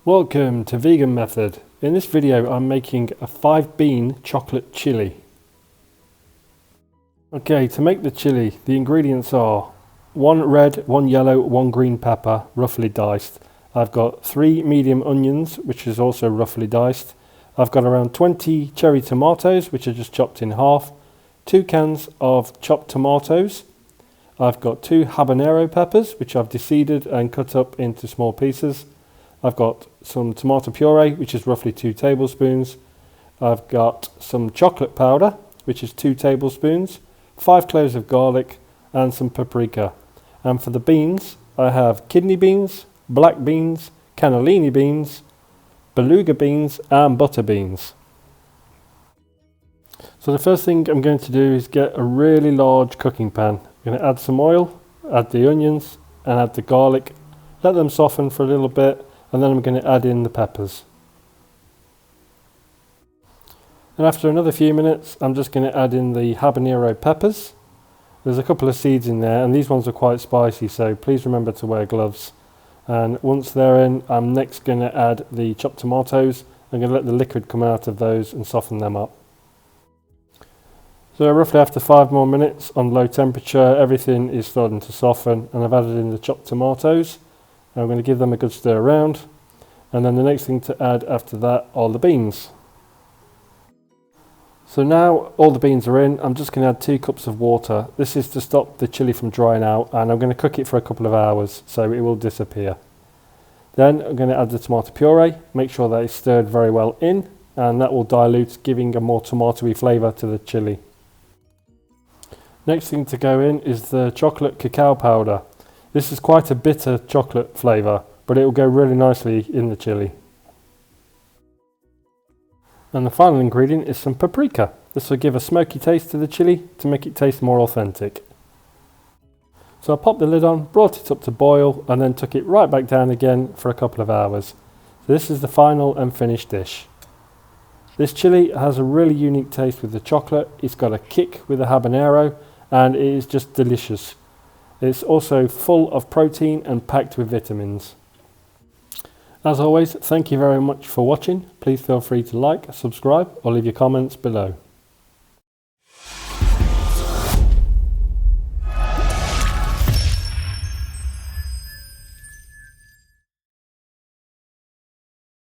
Welcome to Vegan Method. In this video I'm making a 5-bean chocolate chili. Okay, to make the chili the ingredients are 1 red, 1 yellow, 1 green pepper roughly diced. I've got 3 medium onions which is also roughly diced. I've got around 20 cherry tomatoes which are just chopped in half, 2 cans of chopped tomatoes. I've got 2 habanero peppers which I've deseeded and cut up into small pieces. I've got some tomato puree which is roughly 2 tablespoons. I've got some chocolate powder which is 2 tablespoons, 5 cloves of garlic and some paprika. And for the beans I have kidney beans, black beans, cannellini beans, beluga beans and butter beans. So the first thing I'm going to do is get a really large cooking pan. I'm going to add some oil, add the onions and add the garlic, let them soften for a little bit, and then I'm going to add in the peppers. And after another few minutes I'm just going to add in the habanero peppers. There's a couple of seeds in there and these ones are quite spicy, so please remember to wear gloves. And once they're in, I'm next going to add the chopped tomatoes. I'm going to let the liquid come out of those and soften them up. So roughly after 5 more minutes on low temperature, everything is starting to soften and I've added in the chopped tomatoes. I'm going to give them a good stir around, and then the next thing to add after that are the beans. So now all the beans are in, I'm just going to add 2 cups of water. This is to stop the chili from drying out, and I'm going to cook it for a couple of hours so it will disappear. Then I'm going to add the tomato puree, make sure that it's stirred very well in, and that will dilute, giving a more tomatoey flavour to the chili. Next thing to go in is the chocolate cacao powder. This is quite a bitter chocolate flavour, but it will go really nicely in the chili. And the final ingredient is some paprika. This will give a smoky taste to the chili to make it taste more authentic. So I popped the lid on, brought it up to boil, and then took it right back down again for a couple of hours. So this is the final and finished dish. This chili has a really unique taste with the chocolate. It's got a kick with the habanero, and it is just delicious. It's also full of protein and packed with vitamins. As always, thank you very much for watching. Please feel free to like, subscribe or leave your comments below.